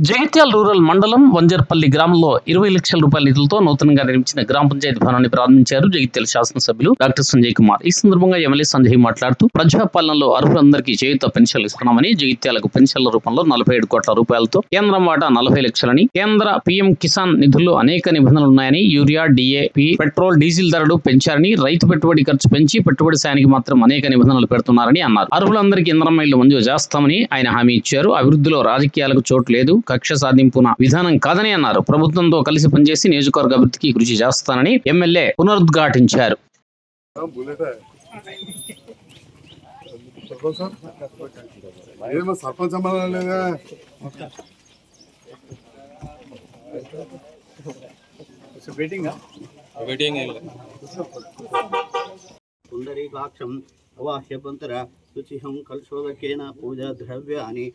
Jagtial rural మండలం వంజర్పల్లి గ్రామంలో 20 లక్షల రూపాయల నిధులతో నూతనంగా నిర్మించిన గ్రామ పంచాయతీ భవనాన్ని ప్రారంభించారు జగిత్యాల శాసనసభ్యులు డాక్టర్ సంజయ్ కుమార్. ఈ సందర్భంగా ఎమ్మెల్యే సంజయ్ మాట్లాడుతూ ప్రజాపాలనలో అర్హులందరికీ చేయూత పెన్షన్లు ఇస్తున్నామని, జగిత్యాలకు పెన్షన్ల రూపంలో 47 కోట్ల రూపాయలతో కేంద్రం వాటా 40 లక్షలని, కేంద్ర పీఎం కిసాన్ నిధుల్లో అనేక నిబంధనలున్నాయని, యూరియా, డిఏపి, పెట్రోల్, డీజిల్ ధరలు పెంచారని, రైతు పెట్టుబడి ఖర్చు పెంచి పెట్టుబడి సాయానికి మాత్రం అనేక నిబంధనలు పెడుతున్నారని అన్నారు. అర్హులందరికీ ఇంద్రమ్మ ఇళ్లు మంజూరు చేస్తామని ఆయన హామీ ఇచ్చారు. అభివృద్ధిలో రాజకీయాలకు చోటు లేదు, కక్ష సాధింపున విధానం కాదని అన్నారు. ప్రభుత్వంతో కలిసి పనిచేసి నియోజకవర్గ అభివృద్ధికి కృషి చేస్తానని ఎమ్మెల్యే పునరుద్ఘాటించారు. అవాహ్యపంతర శుచిహం కల్శోదకేన పూజా ద్రవ్యాని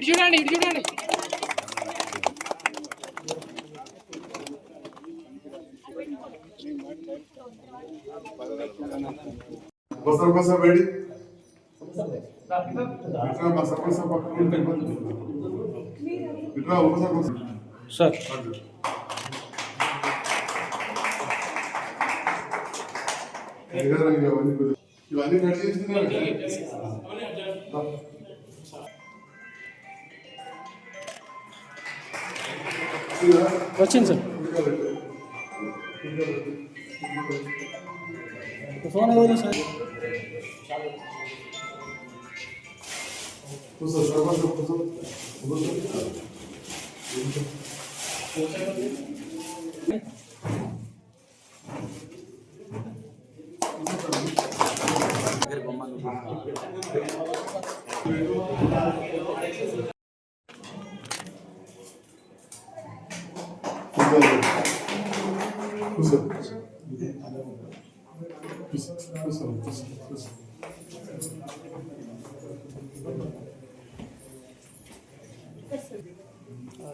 చూడండి बसा बैठी सर ఇవన్నీ కట్ చేస్తున్నారు. వచ్చింది సార్ ఫోన్ ఎవరు సార్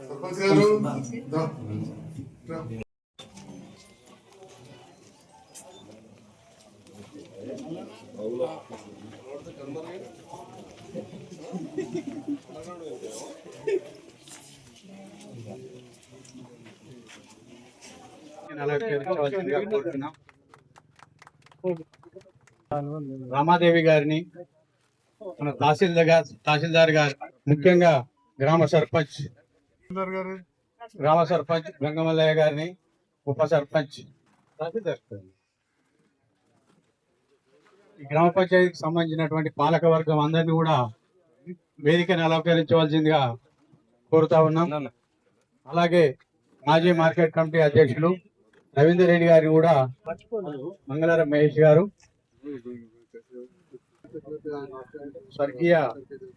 सरपंच गारू రామాదేవి గారిని, మన తహసీల్దార్ గారు, ముఖ్యంగా గ్రామ సర్పంచ్ గంగమల్లయ్య గారిని, ఉప సర్పంచ్ ఈ గ్రామ పంచాయతీకి సంబంధించినటువంటి పాలక వర్గం అందరినీ కూడా వేదికను అలంకరించవలసిందిగా కోరుతా ఉన్నాం. అలాగే మాజీ మార్కెట్ కమిటీ అధ్యక్షులు రవీందర్ రెడ్డి గారిని కూడా, మంగళారం మహేష్ గారు, స్వర్గీయ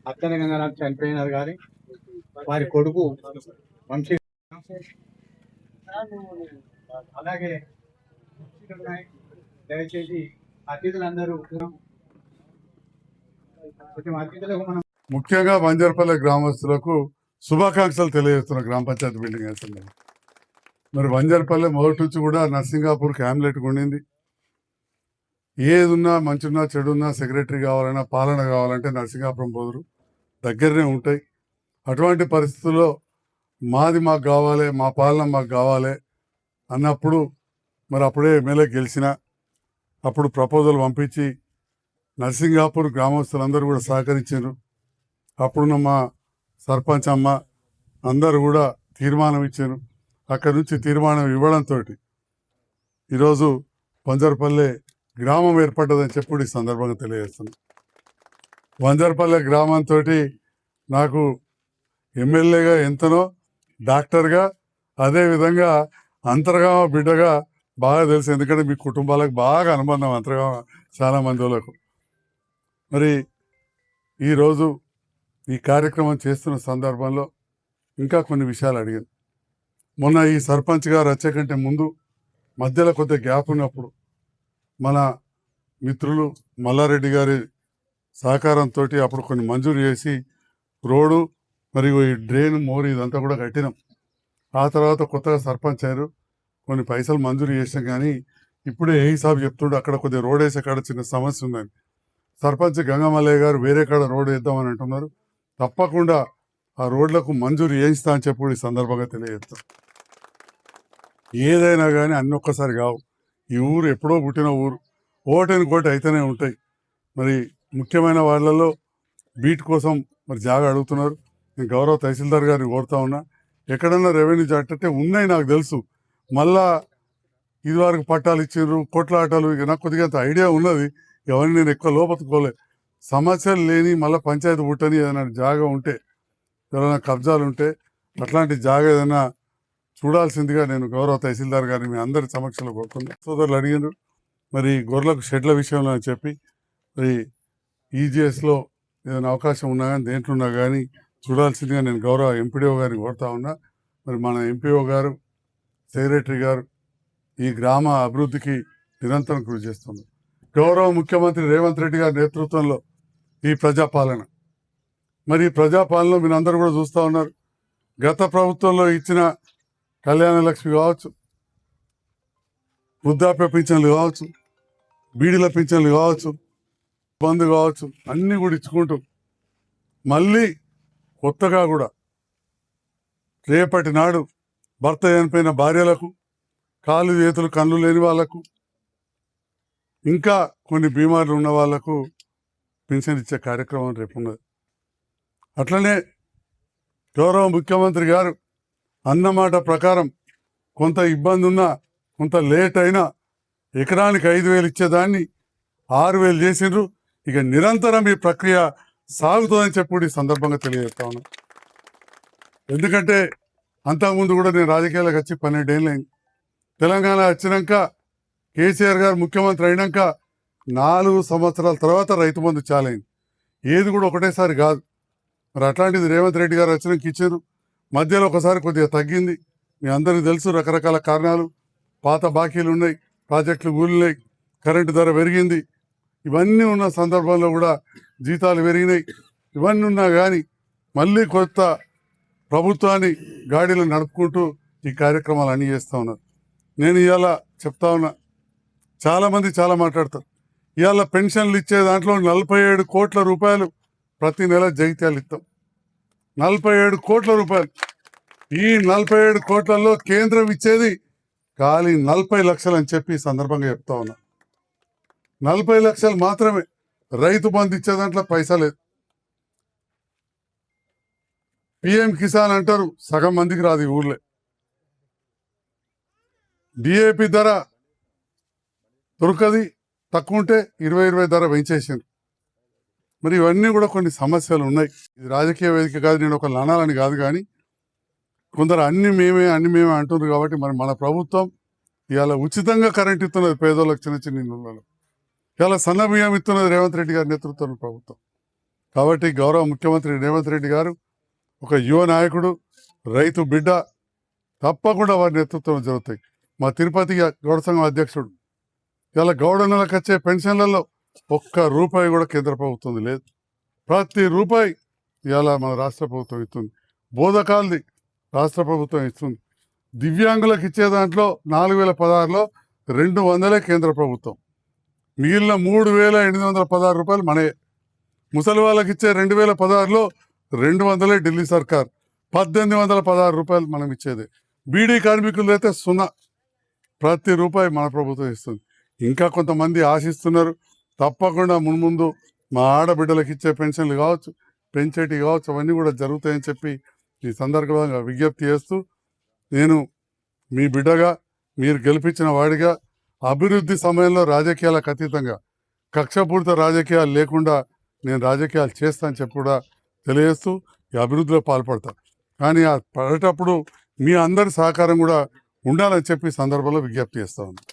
అత్తన గంగారాం చనిపోయినారు కానీ వారి కొడుకు వంశీ, అలాగే దయచేసి అతిథులందరూ కొంచెం అతిథులకు మనం ముఖ్యంగా వంజర్పల్లి గ్రామస్తులకు శుభాకాంక్షలు తెలియజేస్తున్న గ్రామ పంచాయతీ బిల్డింగ్ వేస్తుంది. మరి వంజర్పల్లి మొదటి నుంచి కూడా నర్సింగాపూర్కి హ్యామ్లెట్గా ఉండింది. ఏదున్నా మంచున్నా చెడున్నా సెక్రటరీ కావాలన్నా పాలన కావాలంటే నర్సింగాపురం పోదురు దగ్గరనే ఉంటాయి. అటువంటి పరిస్థితుల్లో మాది మాకు కావాలి, మా పాలన మాకు కావాలి అన్నప్పుడు మరి అప్పుడే ఎమ్మెల్యే గెలిచిన అప్పుడు ప్రపోజల్ పంపించి నర్సింగాపూర్ గ్రామస్తులందరూ కూడా సహకరించారు. అప్పుడున్న మా సర్పంచ్ అమ్మ అందరూ కూడా తీర్మానం ఇచ్చారు. అక్కడి నుంచి తీర్మానం ఇవ్వడంతో ఈరోజు వంజరపల్లె గ్రామం ఏర్పడ్డదని చెప్పి ఈ సందర్భంగా తెలియజేస్తున్నాను. వంజరపల్లె గ్రామంతో నాకు ఎమ్మెల్యేగా ఎంతనో, డాక్టర్గా, అదేవిధంగా అంతర్గామ బిడ్డగా బాగా తెలుసు. ఎందుకంటే మీ కుటుంబాలకు బాగా అనుబంధం అంతర్గామ చాలా మంది వాళ్ళకు. మరి ఈరోజు ఈ కార్యక్రమం చేస్తున్న సందర్భంలో ఇంకా కొన్ని విషయాలు అడిగాను. మొన్న ఈ సర్పంచ్ గారు వచ్చే కంటే ముందు మధ్యలో కొద్దిగా గ్యాప్ ఉన్నప్పుడు మన మిత్రులు మల్లారెడ్డి గారి సహకారంతో అప్పుడు కొన్ని మంజూరు చేసి రోడ్డు మరియు ఈ డ్రైన్ మోరు ఇదంతా కూడా కట్టినాం. ఆ తర్వాత కొత్తగా సర్పంచ్ అయ్యారు, కొన్ని పైసలు మంజూరు చేసాం. కానీ ఇప్పుడే ఏ సాబ్ చెప్తుండే అక్కడ కొద్దిగా రోడ్ వేసే కాడ చిన్న సమస్య ఉందని. సర్పంచ్ గంగమల్లయ్య గారు వేరే కాడ రోడ్ వేద్దామని అంటున్నారు. తప్పకుండా ఆ రోడ్లకు మంజూరు చేయిస్తా అని చెప్పి ఈ సందర్భంగా తెలియజేస్తాం. ఏదైనా కానీ అన్ని ఒక్కసారి కావు. ఈ ఊరు ఎప్పుడో పుట్టిన ఊరు, ఓటని కోటి అయితేనే ఉంటాయి. మరి ముఖ్యమైన వాళ్ళలో బీట్ కోసం మరి జాగా అడుగుతున్నారు. నేను గౌరవ తహసీల్దార్ గారిని కోరుతా ఉన్నా, ఎక్కడన్నా రెవెన్యూ అంటే ఉన్నాయి నాకు తెలుసు. మళ్ళా ఇది వరకు పట్టాలు ఇచ్చిండ్రు, కొట్లాటలు, ఇక నాకు కొద్దిగా అంత ఐడియా ఉన్నది. ఎవరిని నేను ఎక్కువ లోపతుకోలే. సమస్యలు లేని మళ్ళీ పంచాయతీ పుట్టని ఏదైనా జాగా ఉంటే, ఎవరైనా కబ్జాలు ఉంటే అట్లాంటి జాగా ఏదైనా చూడాల్సిందిగా నేను గౌరవ తహసీల్దార్ గారిని మీ అందరి సమక్షంలో కోరుతున్నా. సోదరులు అడిగినారు మరి గొర్రెలకు షెడ్ల విషయంలో అని చెప్పి, మరి ఈజీఎస్లో ఏదైనా అవకాశం ఉన్నా కానీ దేంట్లో ఉన్నా కానీ చూడాల్సిందిగా నేను గౌరవ ఎంపీడీఓ గారిని కోరుతా ఉన్నా. మరి మన ఎంపీఓ గారు, సెక్రటరీ గారు ఈ గ్రామ అభివృద్ధికి నిరంతరం కృషి చేస్తున్నారు. గౌరవ ముఖ్యమంత్రి రేవంత్ రెడ్డి గారి నేతృత్వంలో ఈ ప్రజాపాలన, మరి ఈ ప్రజాపాలన మీరు అందరూ కూడా చూస్తూ ఉన్నారు. గత ప్రభుత్వంలో ఇచ్చిన కళ్యాణ లక్ష్మి కావచ్చు, వృద్ధాప్య పింఛన్లు కావచ్చు, బీడీల పింఛన్లు కావచ్చు, బంధు కావచ్చు, అన్నీ కూడా ఇచ్చుకుంటూ మళ్ళీ కొత్తగా కూడా రేపటి నాడు భర్త చనిపోయిన భార్యలకు, కాళ్ళు చేతులు కళ్ళు లేని వాళ్లకు, ఇంకా కొన్ని బీమార్లు ఉన్న వాళ్లకు పెన్షన్ ఇచ్చే కార్యక్రమం రేపు ఉన్నది. అట్లనే గౌరవ ముఖ్యమంత్రి గారు అన్నమాట ప్రకారం కొంత ఇబ్బంది ఉన్నా, కొంత లేట్ అయినా ఎకరానికి 5,000 ఇచ్చేదాన్ని 6,000 చేసిండ్రు. ఇక నిరంతరం ఈ ప్రక్రియ సాగుతుందని చెప్పి ఈ సందర్భంగా తెలియజేస్తా ఉన్నాను. ఎందుకంటే అంతకుముందు కూడా నేను రాజకీయాలకు వచ్చి 12 ఏళ్ళు అయింది. తెలంగాణ వచ్చినాక కేసీఆర్ గారు ముఖ్యమంత్రి అయినాక 4 సంవత్సరాల తర్వాత రైతు బంధు చాలైంది. ఏది కూడా ఒకటేసారి కాదు. మరి అట్లాంటిది రేవంత్ రెడ్డి గారు వచ్చినాక ఇచ్చారు. మధ్యలో ఒకసారి కొద్దిగా తగ్గింది. మీ అందరికీ తెలుసు రకరకాల కారణాలు, పాత బాకీలు ఉన్నాయి, ప్రాజెక్టులు కూలినాయి, కరెంటు ధర పెరిగింది. ఇవన్నీ ఉన్న సందర్భంలో కూడా జీతాలు పెరిగినాయి. ఇవన్నీ ఉన్నా కానీ మళ్ళీ కొత్త ప్రభుత్వాన్ని గాడిలో నడుపుకుంటూ ఈ కార్యక్రమాలు అన్నీ చేస్తూ ఉన్నారు. నేను ఇవాళ చెప్తా ఉన్నా, చాలామంది చాలా మాట్లాడతారు. ఇవాళ పెన్షన్లు ఇచ్చే దాంట్లో 47 కోట్ల రూపాయలు ప్రతి నెల జగిత్యాలు ఇస్తాం. 47 కోట్ల రూపాయలు. ఈ 47 కోట్లలో కేంద్రం ఇచ్చేది ఖాళీ 40 లక్షలు అని చెప్పి ఈ సందర్భంగా చెప్తా ఉన్నా. 40 లక్షలు మాత్రమే. రైతు బంధు ఇచ్చే దాంట్లో పైసా లేదు. పిఎం కిసాన్ అంటారు, సగం మందికి రాదు ఈ ఊర్లే. డిఏపి ధర దొరకది, తక్కువ ఉంటే 20 ధర పెంచేసిండ్రు. మరి ఇవన్నీ కూడా కొన్ని సమస్యలు ఉన్నాయి. ఇది రాజకీయ వేదిక కాదు, నేను ఒక లనాలని కాదు. కానీ కొందరు అన్ని మేమే అంటున్నారు. కాబట్టి మరి మన ప్రభుత్వం ఇవాళ ఉచితంగా కరెంట్ ఇస్తున్నది పేదోళ్ళకి, చిన్న చిన్న ఇళ్ళలో. ఇవాళ సన్న బియ్యం ఇస్తున్నది రేవంత్ రెడ్డి గారి నేతృత్వంలో ప్రభుత్వం. కాబట్టి గౌరవ ముఖ్యమంత్రి రేవంత్ రెడ్డి గారు ఒక యువ నాయకుడు, రైతు బిడ్డ. తప్పకుండా వారి నేతృత్వం జరుగుతాయి. మా తిరుపతి గౌడ సంఘం అధ్యక్షుడు ఇలా గౌడన్నలకు వచ్చే పెన్షన్లలో ₹1 కూడా కేంద్ర ప్రభుత్వం లేదు. ప్రతి రూపాయి ఇవాళ మన రాష్ట్ర ప్రభుత్వం ఇస్తుంది. బోధకాలది రాష్ట్ర ప్రభుత్వం ఇస్తుంది. దివ్యాంగులకు ఇచ్చే దాంట్లో 4,016లో 200 కేంద్ర ప్రభుత్వం. మిగిలిన ₹3,816 మనయే. ముసలి వాళ్ళకి ఇచ్చే 2016లో 200 ఢిల్లీ సర్కార్. ₹1,816 మనం ఇచ్చేది. బీడీ కార్మికులు అయితే 0. ప్రతి రూపాయి మన ప్రభుత్వం ఇస్తుంది. ఇంకా కొంతమంది ఆశిస్తున్నారు. తప్పకుండా మున్ముందు మా ఆడబిడ్డలకు ఇచ్చే పెన్షన్లు కావచ్చు, పెంచేటి కావచ్చు అవన్నీ కూడా జరుగుతాయని చెప్పి ఈ సందర్భంగా విజ్ఞప్తి చేస్తూ నేను మీ బిడ్డగా మీరు గెలిపించిన వాడిగా అభివృద్ధి సమయంలో రాజకీయాలకు అతీతంగా కక్షపూరిత రాజకీయాలు లేకుండా నేను రాజకీయాలు చేస్తానని చెప్పి కూడా తెలియజేస్తూ ఈ అభివృద్ధిలో పాల్పడతా. కానీ ఆ పడేటప్పుడు మీ అందరి సహకారం కూడా ఉండాలని చెప్పి ఈ సందర్భంలో విజ్ఞప్తి చేస్తా ఉన్నాను.